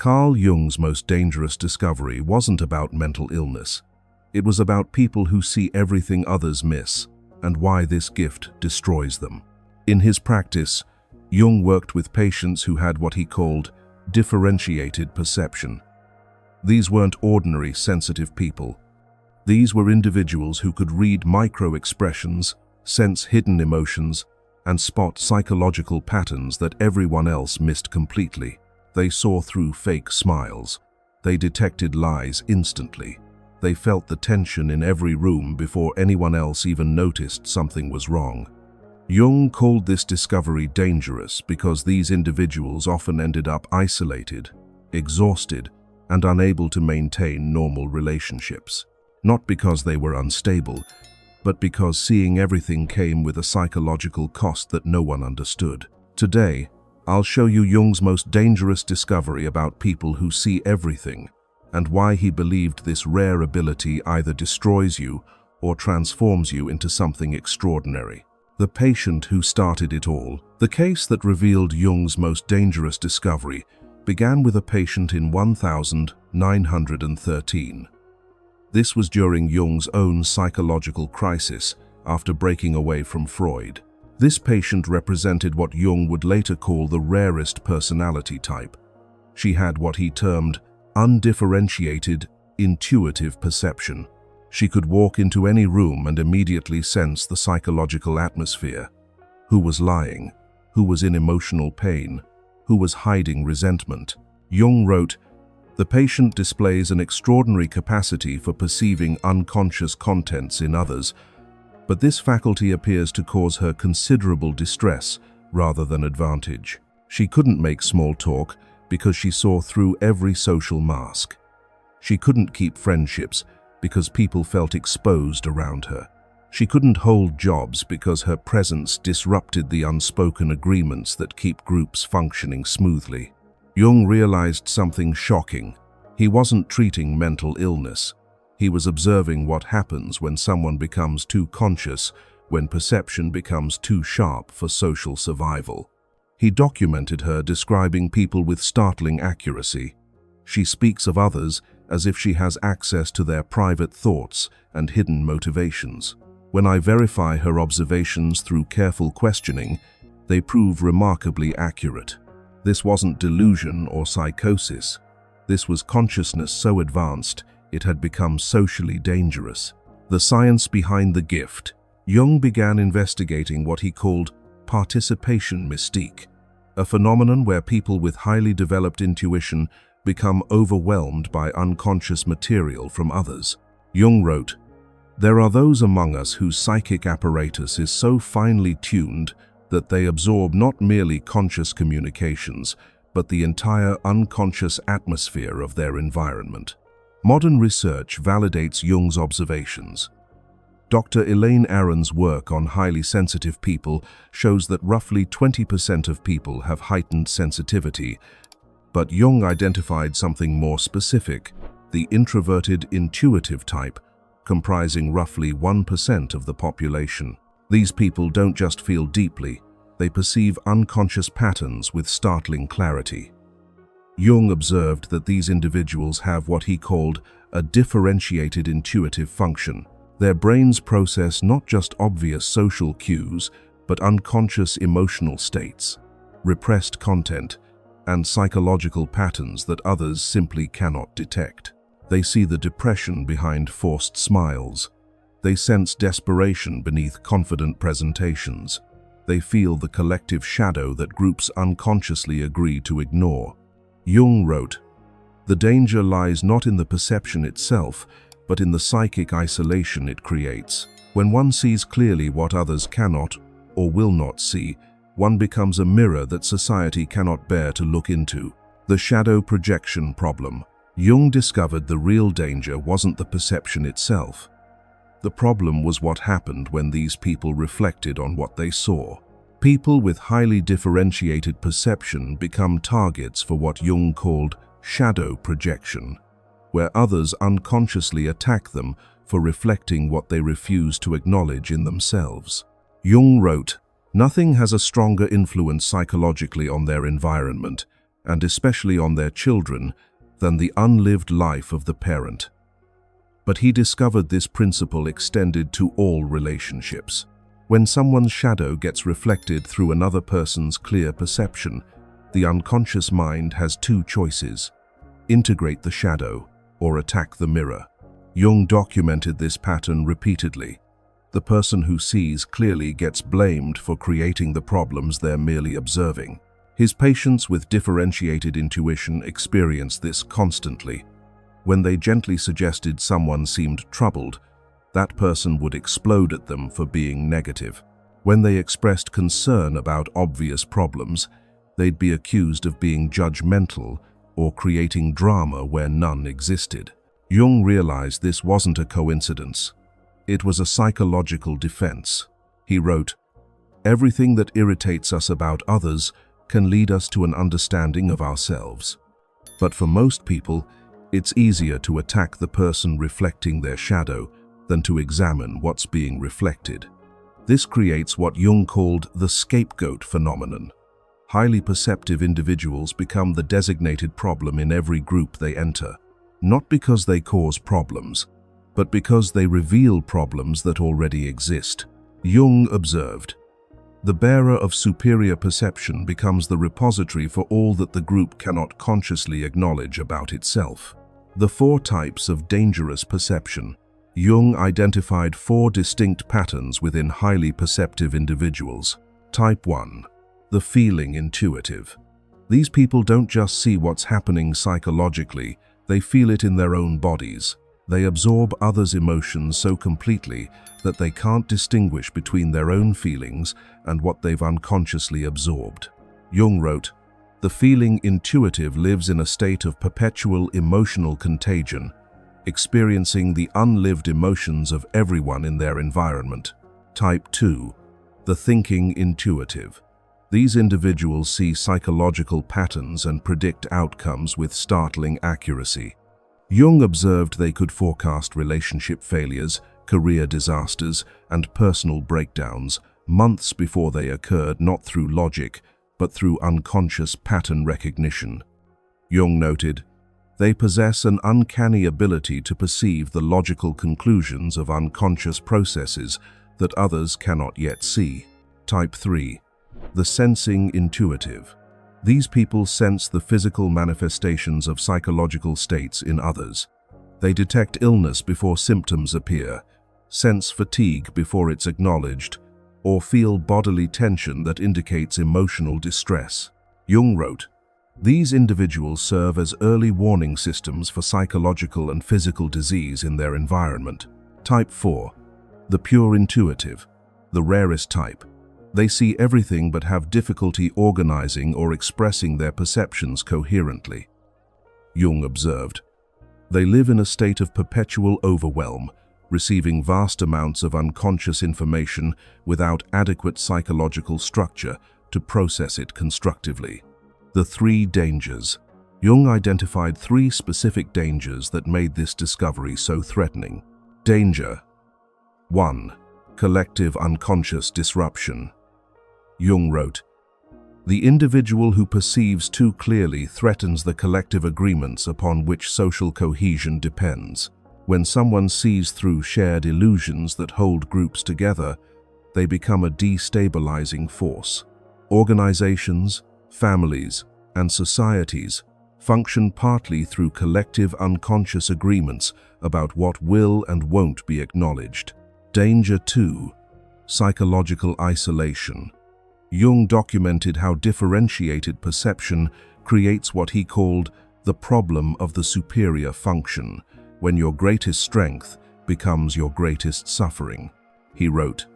Carl Jung's most dangerous discovery wasn't about mental illness. It was about people who see everything others miss, and why this gift destroys them. In his practice, Jung worked with patients who had what he called differentiated perception. These weren't ordinary sensitive people. These were individuals who could read micro-expressions, sense hidden emotions, and spot psychological patterns that everyone else missed completely. They saw through fake smiles. They detected lies instantly. They felt the tension in every room before anyone else even noticed something was wrong. Jung called this discovery dangerous because these individuals often ended up isolated, exhausted, and unable to maintain normal relationships. Not because they were unstable, but because seeing everything came with a psychological cost that no one understood. Today, I'll show you Jung's most dangerous discovery about people who see everything, and why he believed this rare ability either destroys you or transforms you into something extraordinary. The patient who started it all. The case that revealed Jung's most dangerous discovery began with a patient in 1913. This was during Jung's own psychological crisis after breaking away from Freud. This patient represented what Jung would later call the rarest personality type. She had what he termed undifferentiated, intuitive perception. She could walk into any room and immediately sense the psychological atmosphere. Who was lying? Who was in emotional pain? Who was hiding resentment? Jung wrote, "The patient displays an extraordinary capacity for perceiving unconscious contents in others, but this faculty appears to cause her considerable distress rather than advantage. She couldn't make small talk because she saw through every social mask. She couldn't keep friendships because people felt exposed around her. She couldn't hold jobs because her presence disrupted the unspoken agreements that keep groups functioning smoothly." Jung realized something shocking. He wasn't treating mental illness. He was observing what happens when someone becomes too conscious, when perception becomes too sharp for social survival. He documented her describing people with startling accuracy. She speaks of others as if she has access to their private thoughts and hidden motivations. When I verify her observations through careful questioning, they prove remarkably accurate. This wasn't delusion or psychosis. This was consciousness so advanced it had become socially dangerous. The science behind the gift. Jung began investigating what he called participation mystique, a phenomenon where people with highly developed intuition become overwhelmed by unconscious material from others. Jung wrote, "There are those among us whose psychic apparatus is so finely tuned that they absorb not merely conscious communications, but the entire unconscious atmosphere of their environment." Modern research validates Jung's observations. Dr. Elaine Aron's work on highly sensitive people shows that roughly 20% of people have heightened sensitivity, but Jung identified something more specific, the introverted intuitive type, comprising roughly 1% of the population. These people don't just feel deeply, they perceive unconscious patterns with startling clarity. Jung observed that these individuals have what he called a differentiated intuitive function. Their brains process not just obvious social cues, but unconscious emotional states, repressed content, and psychological patterns that others simply cannot detect. They see the depression behind forced smiles. They sense desperation beneath confident presentations. They feel the collective shadow that groups unconsciously agree to ignore. Jung wrote, "The danger lies not in the perception itself, but in the psychic isolation it creates. When one sees clearly what others cannot or will not see, one becomes a mirror that society cannot bear to look into." The shadow projection problem. Jung discovered the real danger wasn't the perception itself. The problem was what happened when these people reflected on what they saw. People with highly differentiated perception become targets for what Jung called shadow projection, where others unconsciously attack them for reflecting what they refuse to acknowledge in themselves. Jung wrote, "Nothing has a stronger influence psychologically on their environment and especially on their children, than the unlived life of the parent. But he discovered this principle extended to all relationships. When someone's shadow gets reflected through another person's clear perception, the unconscious mind has two choices: integrate the shadow or attack the mirror. Jung documented this pattern repeatedly. The person who sees clearly gets blamed for creating the problems they're merely observing. His patients with differentiated intuition experienced this constantly. When they gently suggested someone seemed troubled, that person would explode at them for being negative. When they expressed concern about obvious problems, they'd be accused of being judgmental or creating drama where none existed. Jung realized this wasn't a coincidence. It was a psychological defense. He wrote, "Everything that irritates us about others can lead us to an understanding of ourselves. But for most people, it's easier to attack the person reflecting their shadow than to examine what's being reflected." This creates what Jung called the scapegoat phenomenon. Highly perceptive individuals become the designated problem in every group they enter, not because they cause problems, but because they reveal problems that already exist. Jung observed, "The bearer of superior perception becomes the repository for all that the group cannot consciously acknowledge about itself." The four types of dangerous perception. Jung identified four distinct patterns within highly perceptive individuals. Type 1. The feeling intuitive. These people don't just see what's happening psychologically, they feel it in their own bodies. They absorb others' emotions so completely that they can't distinguish between their own feelings and what they've unconsciously absorbed. Jung wrote, "The feeling intuitive lives in a state of perpetual emotional contagion, experiencing the unlived emotions of everyone in their environment." Type 2. The thinking intuitive. These individuals see psychological patterns and predict outcomes with startling accuracy. Jung observed they could forecast relationship failures, career disasters, and personal breakdowns months before they occurred, not through logic, but through unconscious pattern recognition. Jung noted, "They possess an uncanny ability to perceive the logical conclusions of unconscious processes that others cannot yet see." Type 3. The sensing intuitive. These people sense the physical manifestations of psychological states in others. They detect illness before symptoms appear, sense fatigue before it's acknowledged, or feel bodily tension that indicates emotional distress. Jung wrote, "These individuals serve as early warning systems for psychological and physical disease in their environment." Type 4. The pure intuitive, the rarest type. They see everything but have difficulty organizing or expressing their perceptions coherently. Jung observed, "They live in a state of perpetual overwhelm, receiving vast amounts of unconscious information without adequate psychological structure to process it constructively." The three dangers. Jung identified three specific dangers that made this discovery so threatening. Danger 1. Collective unconscious disruption. Jung wrote, "The individual who perceives too clearly threatens the collective agreements upon which social cohesion depends. When someone sees through shared illusions that hold groups together, they become a destabilizing force. Organizations, families, and societies function partly through collective unconscious agreements about what will and won't be acknowledged." Danger 2. Psychological isolation. Jung documented how differentiated perception creates what he called the problem of the superior function, when your greatest strength becomes your greatest suffering. He wrote,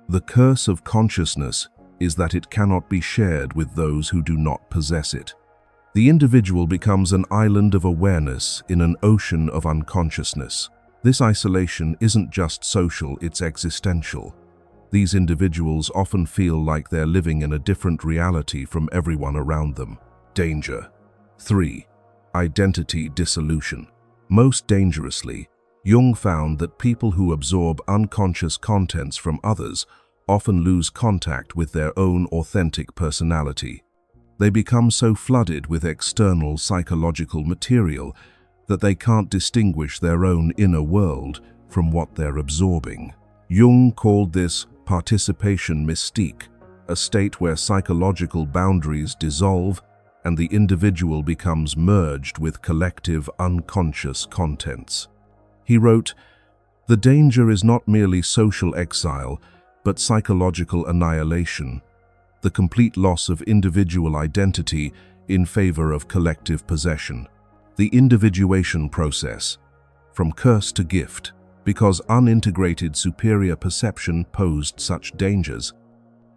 "The curse of consciousness is that it cannot be shared with those who do not possess it." The individual becomes an island of awareness in an ocean of unconsciousness. This isolation isn't just social, it's existential. These individuals often feel like they're living in a different reality from everyone around them. Danger 3. Identity dissolution. Most dangerously, Jung found that people who absorb unconscious contents from others often lose contact with their own authentic personality. They become so flooded with external psychological material that they can't distinguish their own inner world from what they're absorbing. Jung called this participation mystique, a state where psychological boundaries dissolve and the individual becomes merged with collective unconscious contents. He wrote, "The danger is not merely social exile, but psychological annihilation, the complete loss of individual identity in favor of collective possession. The individuation process, from curse to gift, because unintegrated superior perception posed such dangers."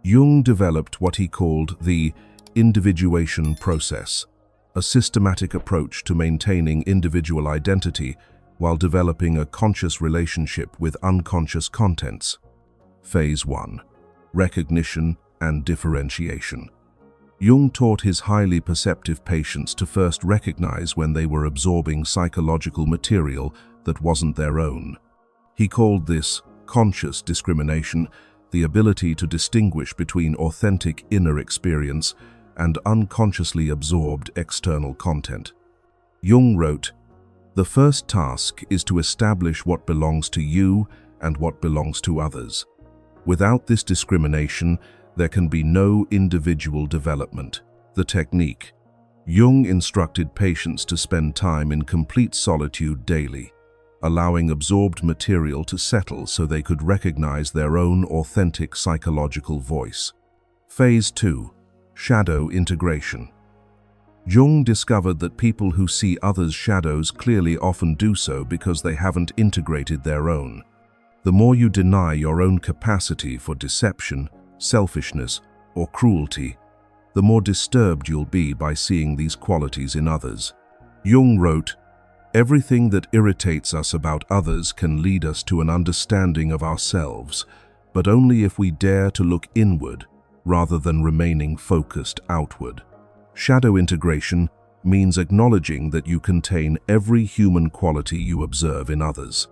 Jung developed what he called the individuation process, a systematic approach to maintaining individual identity while developing a conscious relationship with unconscious contents. Phase 1. Recognition and differentiation. Jung taught his highly perceptive patients to first recognize when they were absorbing psychological material that wasn't their own. He called this conscious discrimination, the ability to distinguish between authentic inner experience and unconsciously absorbed external content. Jung wrote, "The first task is to establish what belongs to you and what belongs to others. Without this discrimination, there can be no individual development." The technique. Jung instructed patients to spend time in complete solitude daily, allowing absorbed material to settle so they could recognize their own authentic psychological voice. Phase 2. Shadow integration. Jung discovered that people who see others' shadows clearly often do so because they haven't integrated their own. The more you deny your own capacity for deception, selfishness, or cruelty, the more disturbed you'll be by seeing these qualities in others. Jung wrote, "Everything that irritates us about others can lead us to an understanding of ourselves, but only if we dare to look inward rather than remaining focused outward." Shadow integration means acknowledging that you contain every human quality you observe in others.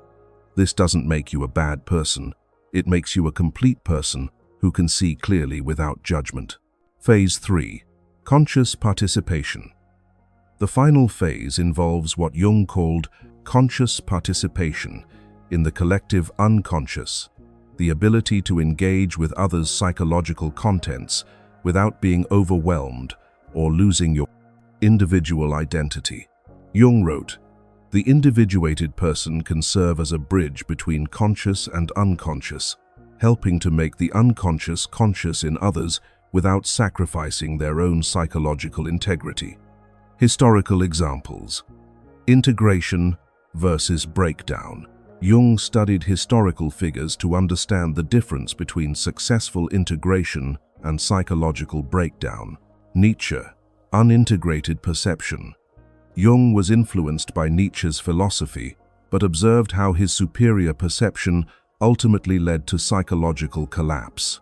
This doesn't make you a bad person. It makes you a complete person who can see clearly without judgment. Phase 3. Conscious participation. The final phase involves what Jung called conscious participation in the collective unconscious, the ability to engage with others' psychological contents without being overwhelmed or losing your individual identity. Jung wrote, "The individuated person can serve as a bridge between conscious and unconscious, helping to make the unconscious conscious in others without sacrificing their own psychological integrity." Historical examples. Integration versus breakdown. Jung studied historical figures to understand the difference between successful integration and psychological breakdown. Nietzsche, unintegrated perception. Jung was influenced by Nietzsche's philosophy, but observed how his superior perception ultimately led to psychological collapse.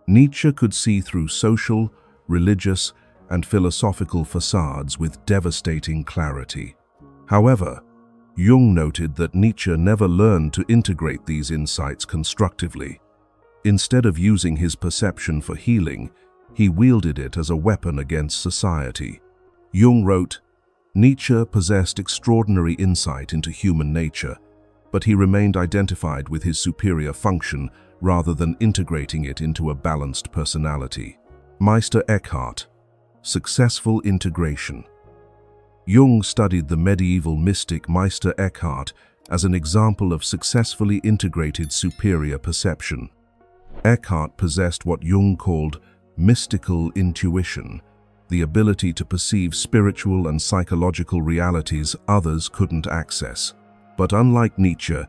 Nietzsche could see through social, religious, and philosophical facades with devastating clarity. However, Jung noted that Nietzsche never learned to integrate these insights constructively. Instead of using his perception for healing, he wielded it as a weapon against society. Jung wrote, "Nietzsche possessed extraordinary insight into human nature, but he remained identified with his superior function rather than integrating it into a balanced personality." Meister Eckhart, successful integration. Jung studied the medieval mystic Meister Eckhart as an example of successfully integrated superior perception. Eckhart possessed what Jung called mystical intuition, the ability to perceive spiritual and psychological realities others couldn't access. But unlike Nietzsche,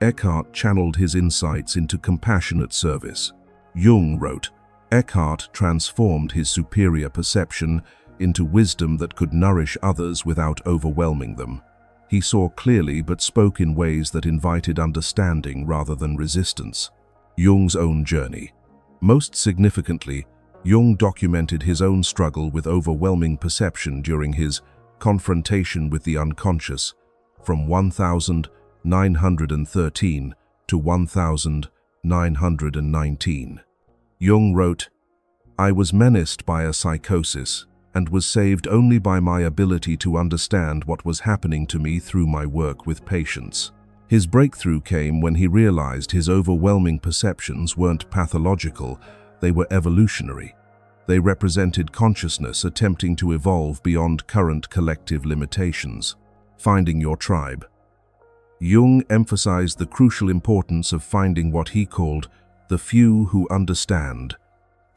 Eckhart channeled his insights into compassionate service. Jung wrote, "Eckhart transformed his superior perception into wisdom that could nourish others without overwhelming them. He saw clearly but spoke in ways that invited understanding rather than resistance." Jung's own journey. Most significantly, Jung documented his own struggle with overwhelming perception during his confrontation with the unconscious from 1913 to 1919. Jung wrote, "I was menaced by a psychosis, and was saved only by my ability to understand what was happening to me through my work with patients. His breakthrough came when he realized his overwhelming perceptions weren't pathological, they were evolutionary. They represented consciousness attempting to evolve beyond current collective limitations. Finding your tribe. Jung emphasized the crucial importance of finding what he called the few who understand,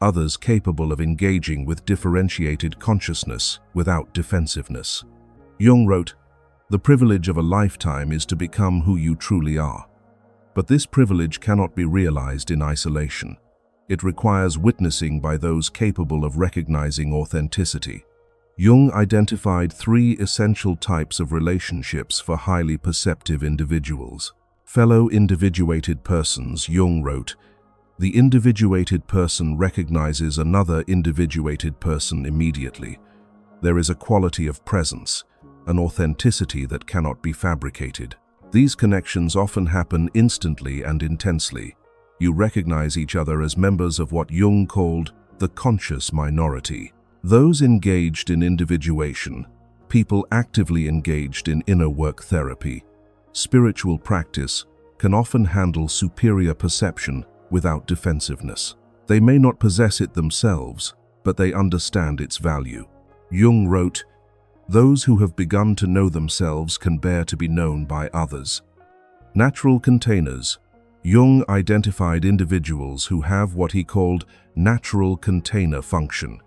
others capable of engaging with differentiated consciousness without defensiveness. Jung wrote, "The privilege of a lifetime is to become who you truly are. But this privilege cannot be realized in isolation. It requires witnessing by those capable of recognizing authenticity." Jung identified three essential types of relationships for highly perceptive individuals. Fellow individuated persons, Jung wrote, "The individuated person recognizes another individuated person immediately. There is a quality of presence, an authenticity that cannot be fabricated. These connections often happen instantly and intensely. You recognize each other as members of what Jung called the conscious minority. Those engaged in individuation, people actively engaged in inner work therapy, spiritual practice, can often handle superior perception without defensiveness. They may not possess it themselves, but they understand its value. Jung wrote, "Those who have begun to know themselves can bear to be known by others." Natural containers. Jung identified individuals who have what he called natural container function,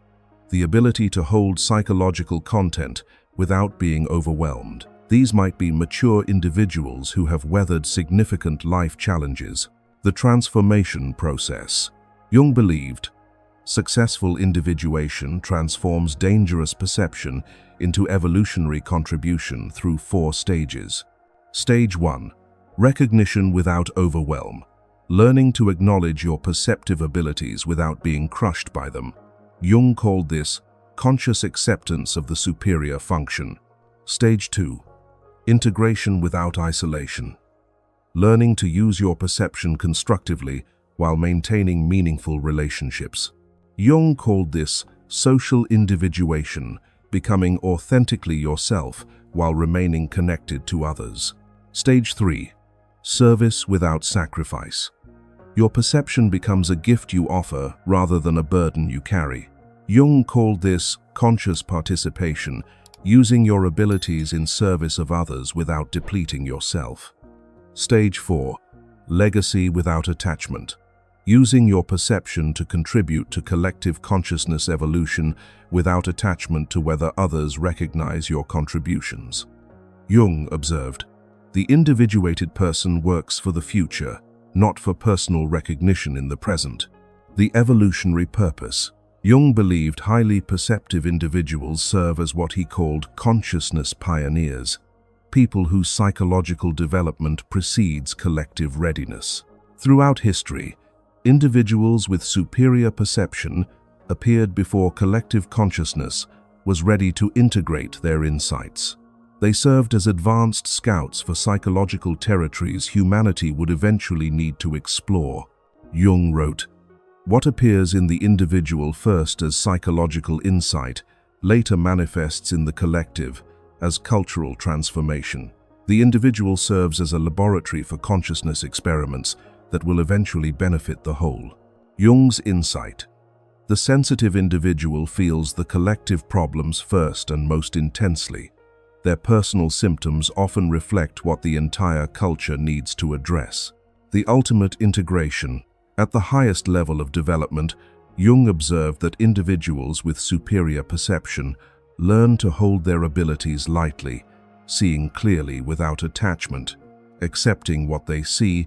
the ability to hold psychological content without being overwhelmed. These might be mature individuals who have weathered significant life challenges. The transformation process. Jung believed, successful individuation transforms dangerous perception into evolutionary contribution through 4 stages. Stage 1. Recognition without overwhelm. Learning to acknowledge your perceptive abilities without being crushed by them. Jung called this conscious acceptance of the superior function. Stage 2. Integration without isolation. Learning to use your perception constructively while maintaining meaningful relationships. Jung called this social individuation, becoming authentically yourself while remaining connected to others. Stage 3. Service without sacrifice. Your perception becomes a gift you offer rather than a burden you carry. Jung called this conscious participation, using your abilities in service of others without depleting yourself. Stage 4. Legacy without attachment. Using your perception to contribute to collective consciousness evolution without attachment to whether others recognize your contributions. Jung observed, "The individuated person works for the future, not for personal recognition in the present." The evolutionary purpose. Jung believed highly perceptive individuals serve as what he called consciousness pioneers, people whose psychological development precedes collective readiness. Throughout history, individuals with superior perception appeared before collective consciousness was ready to integrate their insights. They served as advanced scouts for psychological territories humanity would eventually need to explore. Jung wrote, "What appears in the individual first as psychological insight later manifests in the collective as cultural transformation. The individual serves as a laboratory for consciousness experiments that will eventually benefit the whole." Jung's insight. The sensitive individual feels the collective problems first and most intensely. Their personal symptoms often reflect what the entire culture needs to address. The ultimate integration. At the highest level of development, Jung observed that individuals with superior perception learn to hold their abilities lightly, seeing clearly without attachment, accepting what they see,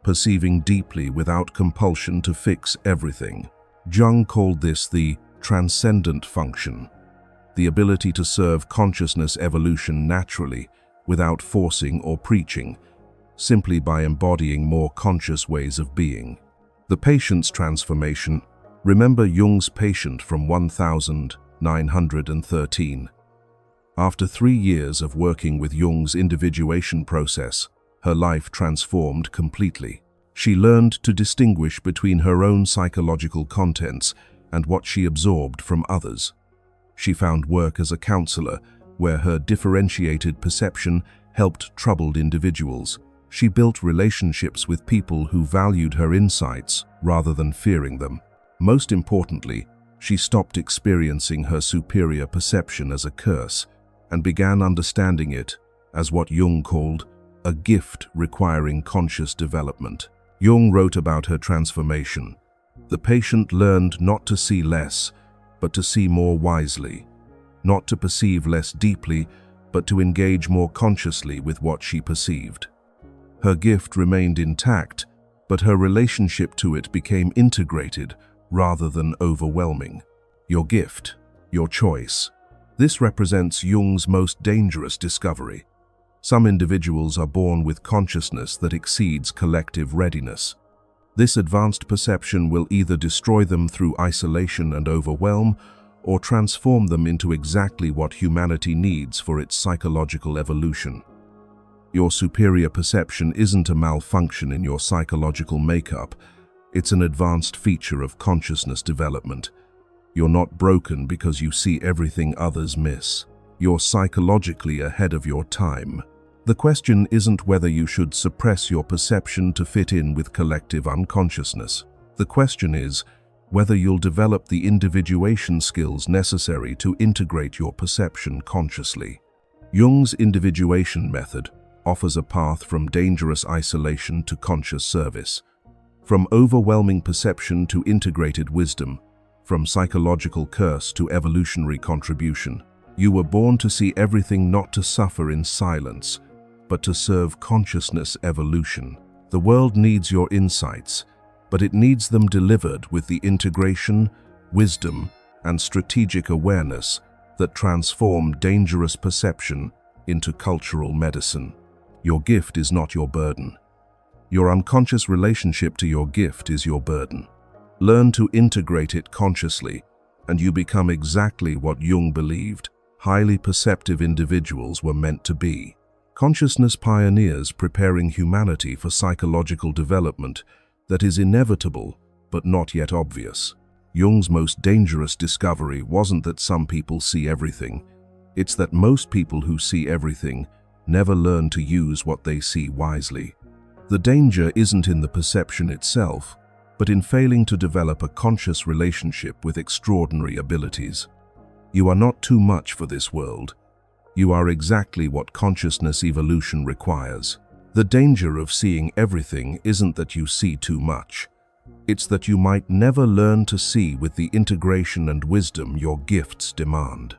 perceiving deeply without compulsion to fix everything. Jung called this the transcendent function, the ability to serve consciousness evolution naturally, without forcing or preaching, simply by embodying more conscious ways of being. The patient's transformation. Remember Jung's patient from 1913. After 3 years of working with Jung's individuation process, her life transformed completely. She learned to distinguish between her own psychological contents and what she absorbed from others. She found work as a counselor, where her differentiated perception helped troubled individuals. She built relationships with people who valued her insights rather than fearing them. Most importantly, she stopped experiencing her superior perception as a curse and began understanding it as what Jung called a gift requiring conscious development. Jung wrote about her transformation. The patient learned not to see less, but to see more wisely, not to perceive less deeply, but to engage more consciously with what she perceived. Her gift remained intact, but her relationship to it became integrated rather than overwhelming. Your gift, your choice. This represents Jung's most dangerous discovery. Some individuals are born with consciousness that exceeds collective readiness. This advanced perception will either destroy them through isolation and overwhelm, or transform them into exactly what humanity needs for its psychological evolution. Your superior perception isn't a malfunction in your psychological makeup, it's an advanced feature of consciousness development. You're not broken because you see everything others miss. You're psychologically ahead of your time. The question isn't whether you should suppress your perception to fit in with collective unconsciousness. The question is whether you'll develop the individuation skills necessary to integrate your perception consciously. Jung's individuation method offers a path from dangerous isolation to conscious service, from overwhelming perception to integrated wisdom, from psychological curse to evolutionary contribution. You were born to see everything, not to suffer in silence, but to serve consciousness evolution. The world needs your insights, but it needs them delivered with the integration, wisdom, and strategic awareness that transform dangerous perception into cultural medicine. Your gift is not your burden. Your unconscious relationship to your gift is your burden. Learn to integrate it consciously, and you become exactly what Jung believed highly perceptive individuals were meant to be. Consciousness pioneers preparing humanity for psychological development that is inevitable but not yet obvious. Jung's most dangerous discovery wasn't that some people see everything. It's that most people who see everything never learn to use what they see wisely. The danger isn't in the perception itself, but in failing to develop a conscious relationship with extraordinary abilities. You are not too much for this world. You are exactly what consciousness evolution requires. The danger of seeing everything isn't that you see too much. It's that you might never learn to see with the integration and wisdom your gifts demand.